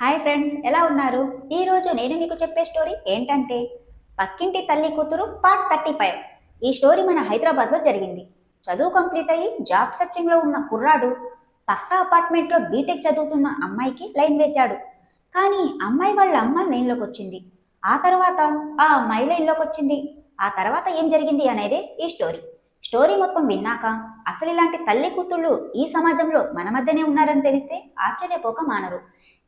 Hi friends, ఎలా ఉన్నారు? ఈరోజు నేను మీకు చెప్పే స్టోరీ ఏంటంటే పక్కింటి తల్లి కూతురు పార్ట్ 35. ఈ స్టోరీ మన హైదరాబాద్లో జరిగింది. చదువు కంప్లీట్ అయ్యి జాబ్ సెర్చింగ్లో ఉన్న కుర్రాడు పక్క అపార్ట్మెంట్లో బీటెక్ చదువుతున్న అమ్మాయికి లైన్ వేశాడు. కానీ అమ్మాయి వాళ్ళ అమ్మ లైన్లోకి వచ్చింది. ఆ తర్వాత ఆ అమ్మాయి లైన్లోకి వచ్చింది. ఆ తర్వాత ఏం జరిగింది అనేది ఈ స్టోరీ. స్టోరీ మొత్తం విన్నాక అసలు ఇలాంటి తల్లి కూతుళ్ళు ఈ సమాజంలో మన మధ్యనే ఉన్నారని తెలిస్తే ఆశ్చర్యపోక మానరు.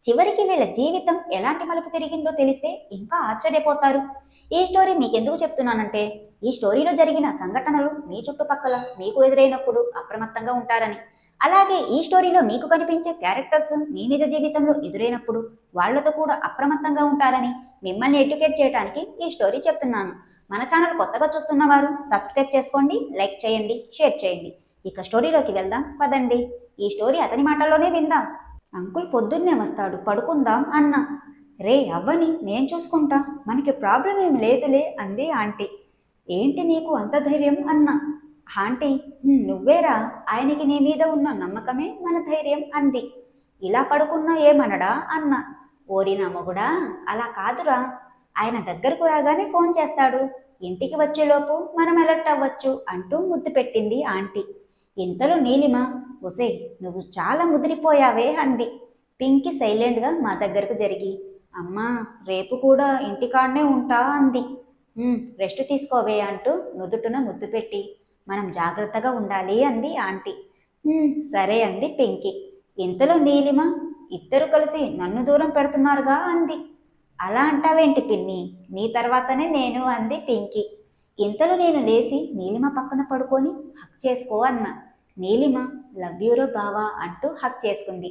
చివరికి వీళ్ళ జీవితం ఎలాంటి మలుపు తిరిగిందో తెలిస్తే ఇంకా ఆశ్చర్యపోతారు. ఈ స్టోరీ మీకెందుకు చెప్తున్నానంటే ఈ స్టోరీలో జరిగిన సంఘటనలు మీ చుట్టుపక్కల మీకు ఎదురైనప్పుడు అప్రమత్తంగా ఉంటారని, అలాగే ఈ స్టోరీలో మీకు కనిపించే క్యారెక్టర్స్ మీ నిజ జీవితంలో ఎదురైనప్పుడు వాళ్లతో కూడా అప్రమత్తంగా ఉంటారని మిమ్మల్ని ఎడ్యుకేట్ చేయడానికి ఈ స్టోరీ చెప్తున్నాను. మన ఛానల్ కొత్తగా చూస్తున్న వారు సబ్స్క్రైబ్ చేసుకోండి, లైక్ చేయండి, షేర్ చేయండి. ఇక స్టోరీలోకి వెళ్దాం పదండి. ఈ స్టోరీ అతని మాటల్లోనే విందాం. అంకుల్ పొద్దున్నే వస్తాడు, పడుకుందాం అన్నా. రే అవ్వని నేను చూసుకుంటా, మనకి ప్రాబ్లం ఏం లేదులే అంది ఆంటీ. ఏంటి నీకు అంత ధైర్యం అన్నా. ఆంటీ, నువ్వేరా, ఆయనకి నీ మీద ఉన్న నమ్మకమే మన ధైర్యం అంది. ఇలా పడుకున్నా ఏమనడా అన్నా. ఓరి నా మొగుడా, అలా కాదురా, ఆయన దగ్గరకు రాగానే ఫోన్ చేస్తాడు, ఇంటికి వచ్చేలోపు మనం అలర్ట్ అవ్వచ్చు అంటూ ముద్దు పెట్టింది ఆంటీ. ఇంతలో నీలిమ, ఒసే నువ్వు చాలా ముదిరిపోయావే అంది. పింకి సైలెంట్గా మా దగ్గరకు జరిగి, అమ్మా రేపు కూడా ఇంటికాడనే ఉంటా అంది. రెస్ట్ తీసుకోవే అంటూ నుదుటున ముద్దు పెట్టి, మనం జాగ్రత్తగా ఉండాలి అంది ఆంటీ. సరే అంది పింకి. ఇంతలో నీలిమ, ఇద్దరు కలిసి నన్ను దూరం పెడుతున్నారుగా అంది. అలా అంటావేంటి పిన్ని, నీ తర్వాతనే నేను అంది పింకి. ఇంతలో నేను లేచి నీలిమ పక్కన పడుకొని హక్ చేసుకో అన్నా. నీలిమ, లవ్ యూరో బావా అంటూ హక్ చేసుకుంది.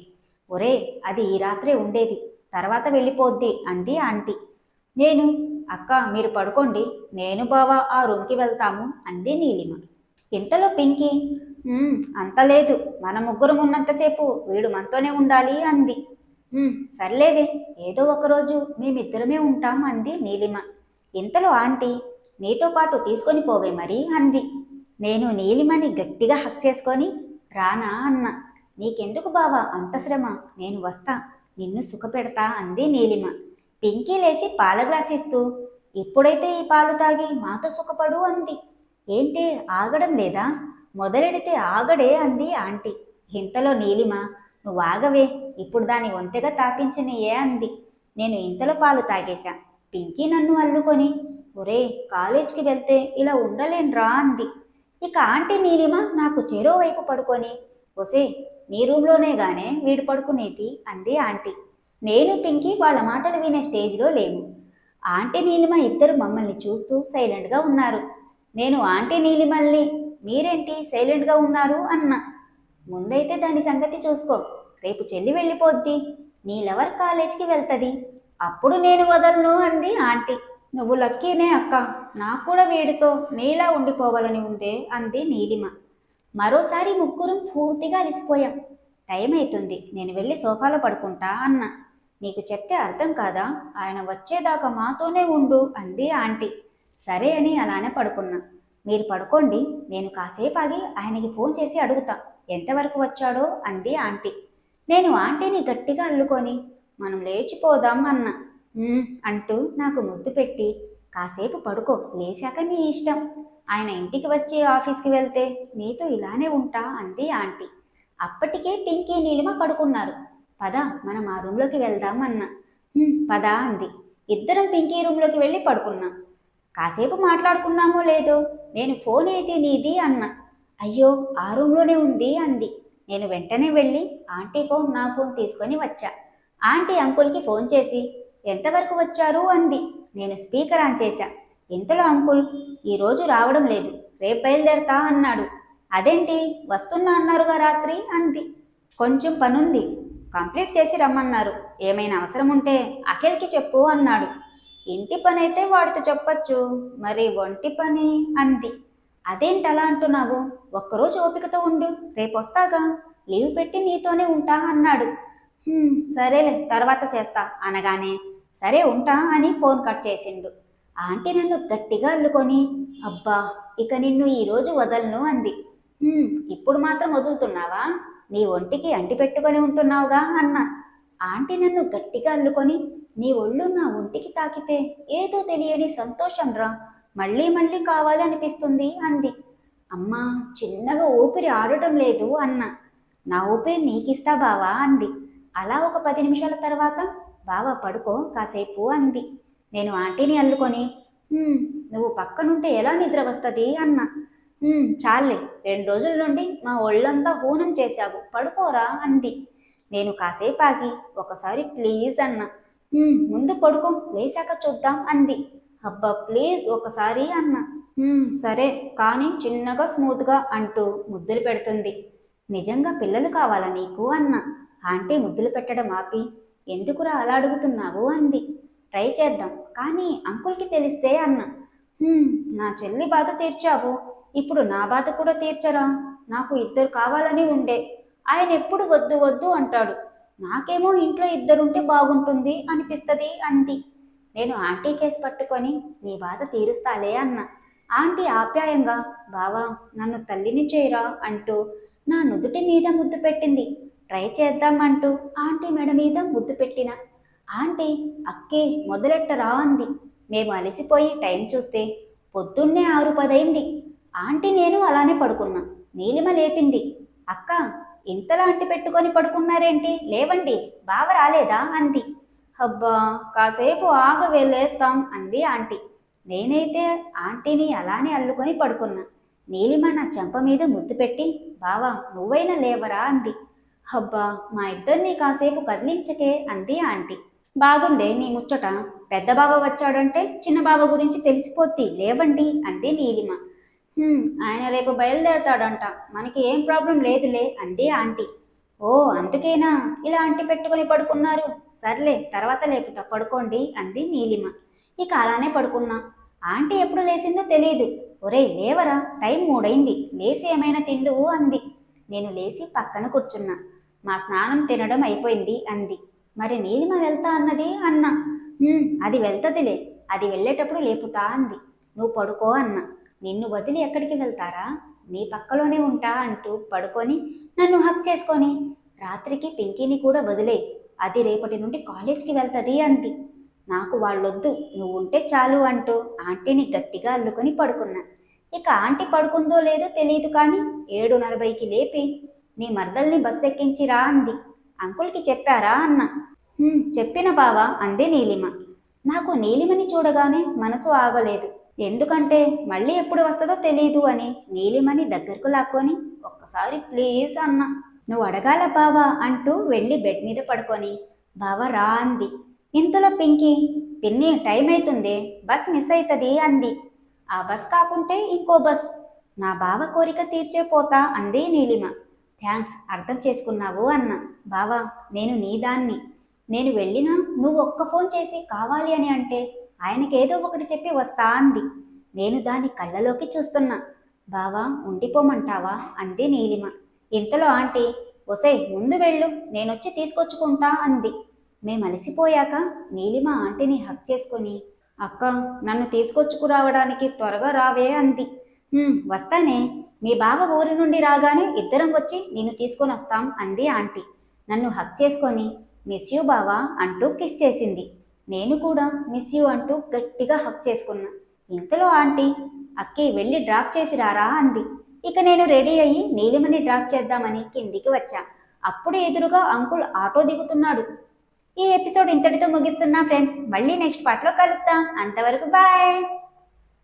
ఒరే అది ఈ రాత్రే ఉండేది, తర్వాత వెళ్ళిపోద్ది అంది ఆంటీ. నేను, అక్క మీరు పడుకోండి, నేను బావా ఆ రూమ్కి వెళ్తాము అంది నీలిమ. ఇంతలో పింకి, అంత లేదు, మన ముగ్గురం ఉన్నంతసేపు వీడు మనతోనే ఉండాలి అంది. సర్లేవే, ఏదో ఒకరోజు మేమిద్దరమే ఉంటాం అంది నీలిమ. ఇంతలో ఆంటీ, నీతో పాటు తీసుకొని పోవే మరి అంది. నేను నీలిమని గట్టిగా హక్ చేసుకొని, రానా అన్న. నీకెందుకు బావా అంత శ్రమ, నేను వస్తా, నిన్ను సుఖపెడతా అంది నీలిమ. పింకీ లేసి పాల గ్లాస్ ఇస్తూ, ఇప్పుడైతే ఈ పాలు తాగి మాతో సుఖపడు అంది. ఏంటి ఆగడం లేదా, మొదలెడితే ఆగడే అంది ఆంటీ. ఇంతలో నీలిమ, నువ్వు ఆగవే, ఇప్పుడు దాని ఒంతెగా తాపించనియే అంది. నేను ఇంతలో పాలు తాగేశా. పింకీ నన్ను అల్లుకొని, ఒరే కాలేజ్కి వెళ్తే ఇలా ఉండలేనురా అంది. ఇక ఆంటీ నీలిమ నాకు చెరో వైపు పడుకొని, ఒసే నీ రూమ్లోనే గానే వీడు పడుకునేది అంది ఆంటీ. నేను పింకీ వాళ్ళ మాటలు వినే స్టేజ్లో లేము. ఆంటీ నీలిమ ఇద్దరు మమ్మల్ని చూస్తూ సైలెంట్గా ఉన్నారు. నేను ఆంటీ నీలిమల్ని, మీరేంటి సైలెంట్గా ఉన్నారు అన్నా. ముందైతే దాని సంగతి చూసుకో, రేపు చెల్లి వెళ్ళిపోద్ది, నీ లవర్ కాలేజ్కి వెళ్తుంది, అప్పుడు నేను వదలను అంది ఆంటీ. నువ్వు లక్కీనే అక్క, నాకు కూడా వీడితో నీలా ఉండిపోవాలని ఉందే అంది నీలిమ. మరోసారి ముగ్గురం పూర్తిగా అలిసిపోయాం. టైం అవుతుంది, నేను వెళ్ళి సోఫాలో పడుకుంటా అన్న. నీకు చెప్తే అర్థం కాదా, ఆయన వచ్చేదాకా మాతోనే ఉండు అంది ఆంటీ. సరే అని అలానే పడుకున్నా. మీరు పడుకోండి, నేను కాసేపు ఆగి ఆయనకి ఫోన్ చేసి అడుగుతా ఎంతవరకు వచ్చాడో అంది ఆంటీ. నేను ఆంటీని గట్టిగా అల్లుకొని, మనం లేచిపోదాం అన్న. అంటూ నాకు ముద్దు పెట్టి, కాసేపు పడుకో, లేచాక నీ ఇష్టం, ఆయన ఇంటికి వచ్చి ఆఫీస్కి వెళ్తే నీతో ఇలానే ఉంటా అంది ఆంటీ. అప్పటికే పింకీ నీలిమ పడుకున్నారు. పద మనం ఆ రూమ్లోకి వెళ్దాం అన్న. పద అంది. ఇద్దరం పింకీ రూమ్లోకి వెళ్ళి పడుకున్నాం. కాసేపు మాట్లాడుకున్నామో లేదో నేను ఫోన్ ఏది నీది అన్న. అయ్యో ఆ రూమ్లోనే ఉంది అంది. నేను వెంటనే వెళ్ళి ఆంటీ ఫోన్ నా ఫోన్ తీసుకొని వచ్చా. ఆంటీ అంకుల్కి ఫోన్ చేసి ఎంతవరకు వచ్చారు అంది. నేను స్పీకర్ ఆన్ చేశా. ఇంతలో అంకుల్, ఈరోజు రావడం లేదు, రేపు బయలుదేరతా అన్నాడు. అదేంటి, వస్తున్నా అన్నారుగా రాత్రి అంది. కొంచెం పనుంది, కంప్లీట్ చేసి రమ్మన్నారు, ఏమైనా అవసరం ఉంటే అఖిల్కి చెప్పు అన్నాడు. ఇంటి పని అయితే వాడితో చెప్పచ్చు, మరి ఒంటి పని అంది. అదేంటి అలా అంటున్నావు, ఒక్కరోజు ఓపికతో ఉండు, రేపు వస్తాగా, లీవ్ పెట్టి నీతోనే ఉంటా అన్నాడు. సరేలే తర్వాత చేస్తా అనగానే సరే ఉంటా అని ఫోన్ కట్ చేసిండు. ఆంటీ నన్ను గట్టిగా అల్లుకొని, అబ్బా ఇక నిన్ను ఈరోజు వదలను అంది. ఇప్పుడు మాత్రం వదులుతున్నావా, నీ ఒంటికి అంటి పెట్టుకొని ఉంటున్నావుగా అన్నా. ఆంటీ నన్ను గట్టిగా అల్లుకొని, నీ ఒళ్ళు నా ఒంటికి తాకితే ఏదో తెలియని సంతోషం రా, మళ్ళీ మళ్ళీ కావాలి అనిపిస్తుంది అంది. అమ్మా, చిన్నగా ఊపిరి ఆడటం లేదు అన్న. నా ఊపిరి నీకిస్తా బావా అంది. అలా ఒక 10 నిమిషాల తర్వాత, బావా పడుకో కాసేపు అంది. నేను ఆంటీని అల్లుకొని, "హ్మ్, నువ్వు పక్కనుంటే ఎలా నిద్ర వస్తుంది అన్నా. చాలే, 2 రోజుల నుండి మా ఒళ్ళంతా హూనం చేశావు, పడుకోరా అంది. నేను కాసేపు ఆగి ఒకసారి ప్లీజ్ అన్నా. ముందు పడుకో, లేచాక చూద్దాం అంది. అబ్బా ప్లీజ్ ఒకసారి అన్నా. సరే కానీ చిన్నగా స్మూత్గా అంటూ ముద్దులు పెడుతుంది. నిజంగా పిల్లలు కావాలా నీకు అన్నా. ఆంటీ ముద్దులు పెట్టడం ఆపి, ఎందుకురా అలా అడుగుతున్నావు అంది. ట్రై చేద్దాం కానీ అంకుల్కి తెలిస్తే అన్నా. నా చెల్లి బాధ తీర్చావు, ఇప్పుడు నా బాధ కూడా తీర్చరా? నాకు 2 కావాలని ఉండే, ఆయన ఎప్పుడు వద్దు వద్దు అంటాడు. నాకేమో ఇంట్లో 2 ఉంటే బాగుంటుంది అనిపిస్తుంది అంది. నేను ఆంటీ ఫేస్ పట్టుకొని, నీ బాధ తీరుస్తాలే అన్నా. ఆంటీ ఆప్యాయంగా, బావా నన్ను తల్లిని చేయరా అంటూ నా నుదుటి మీద ముద్దు పెట్టింది. ట్రై చేద్దామంటూ ఆంటీ మెడ మీద ముద్దు పెట్టిన. ఆంటీ, అక్కే మొదలెట్టరా అంది. మేము అలసిపోయి టైం చూస్తే పొద్దున్నే 6:10 అయింది. ఆంటీ నేను అలానే పడుకున్నా. నీలిమ లేపింది. అక్క, ఇంతలా అంటి పెట్టుకొని పడుకున్నారేంటి, లేవండి, బావ రాలేదా అంది. అబ్బా కాసేపు ఆగ వెళ్ళేస్తాం అంది ఆంటీ. నేనైతే ఆంటీని అలానే అల్లుకొని పడుకున్నా. నీలిమ నా చెంప మీద ముద్దు పెట్టి, బావా నువ్వైనా లేవరా అంది. అబ్బా మా ఇద్దరిని కాసేపు కదిలించకే అంది ఆంటీ. బాగుందే నీ ముచ్చట, పెద్ద బావ వచ్చాడంటే చిన్న బావ గురించి తెలిసిపోద్ది, లేవండి అంది నీలిమ. ఆయన రేపు బయలుదేరతాడంట, మనకి ఏం ప్రాబ్లం లేదులే అంది ఆంటీ. ఓ అందుకేనా ఇలా అంటి పెట్టుకుని పడుకున్నారు, సర్లే తర్వాత లేపుతా, పడుకోండి అంది నీలిమ. ఇక అలానే పడుకున్నా. ఆంటీ ఎప్పుడు లేచిందో తెలియదు. ఒరే లేవరా, టైం 3 అయింది, లేచి ఏమైనా తిందువు అంది. నేను లేచి పక్కన కూర్చున్నా. మా స్నానం తినడం అయిపోయింది అంది. మరి నీలిమ వెళ్తా అన్నది అన్నా. అది వెళ్తదిలే, అది వెళ్ళేటప్పుడు లేపుతా అంది. నువ్వు పడుకో అన్నా. నిన్ను వదిలి ఎక్కడికి వెళ్తారా, నీ పక్కలోనే ఉంటా అంటూ పడుకొని నన్ను హక్ చేసుకొని, రాత్రికి పింకీని కూడా వదిలే, అది రేపటి నుండి కాలేజ్కి వెళ్తుంది అంది. నాకు వాళ్ళొద్దు, నువ్వు ఉంటే చాలు అంటూ ఆంటీని గట్టిగా అల్లుకొని పడుకున్నా. ఇక ఆంటీ పడుకుందో లేదో తెలియదు కానీ 7:40కి లేపి, నీ మర్దల్ని బస్ ఎక్కించిరా అంది. అంకుల్కి చెప్పారా అన్నా. చెప్పిన బావా అంది నీలిమ. నాకు నీలిమని చూడగానే మనసు ఆగలేదు. ఎందుకంటే మళ్ళీ ఎప్పుడు వస్తుందో తెలీదు అని నీలిమని దగ్గరకు లాక్కొని, ఒక్కసారి ప్లీజ్ అన్నా. నువ్వు అడగాల బావా అంటూ వెళ్ళి బెడ్ మీద పడుకొని, బావా రా అంది. ఇంతలో పింకీ, పిన్ని టైం అవుతుంది, బస్ మిస్ అవుతుంది అంది. ఆ బస్ కాకుంటే ఇంకో బస్, నా బావ కోరిక తీర్చే పోతా అంది నీలిమ. థ్యాంక్స్, అర్థం చేసుకున్నావు అన్న. బావా నేను నీదాన్ని, నేను వెళ్ళినా నువ్వు ఒక్క ఫోన్ చేసి కావాలి అని అంటే ఆయనకేదో ఒకటి చెప్పి వస్తా అంది. నేను దాని కళ్ళలోకి చూస్తున్నా. బావా ఉండిపోమంటావా అంది నీలిమ. ఇంతలో ఆంటీ, ఒసే ముందు వెళ్ళు, నేనొచ్చి తీసుకొచ్చుకుంటా అంది. మేము అలసిపోయాక నీలిమ ఆంటీని హక్ చేసుకొని, అక్క నన్ను తీసుకొచ్చుకురావడానికి త్వరగా రావే అంది. వస్తానే, మీ బావ ఊరి నుండి రాగానే ఇద్దరం వచ్చి నిన్ను తీసుకొని వస్తాం అంది ఆంటీ. నన్ను హక్ చేసుకొని, మిస్ యూ బావా అంటూ కిస్ చేసింది. నేను కూడా మిస్ యూ అంటూ గట్టిగా హక్ చేసుకున్నా. ఇంతలో ఆంటీ, అక్కి వెళ్ళి డ్రాప్ చేసి రారా అంది. ఇక నేను రెడీ అయ్యి నీలిమని డ్రాప్ చేద్దామని కిందికి వచ్చా. అప్పుడు ఎదురుగా అంకుల్ ఆటో దిగుతున్నాడు. ఈ ఎపిసోడ్ ఇంతటితో ముగిస్తున్నా ఫ్రెండ్స్, మళ్ళీ నెక్స్ట్ పార్ట్లో కలుద్దాం, అంతవరకు బాయ్.